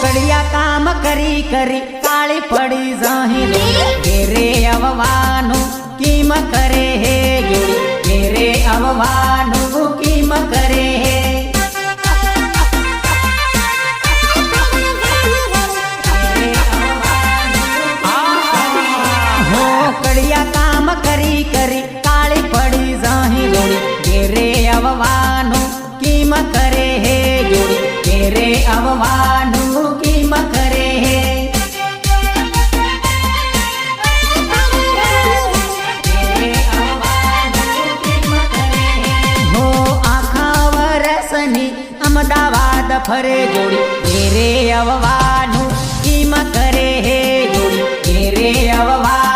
कड़िया काम करी करी काली पड़ी जाही घेरे अववानु कीम करे है जोड़ी घेरे अववानु कीम करे है कड़िया काम करी करी काली पड़ी जाही जोड़ी घेरे अववानु कीम करे है जोड़ी घेरे अववानु कीम करे है हो आखा वरसनी अहमदाबाद फरे जोड़ी घेरे अववानु कीम करे है जोड़ी घेरे अववानु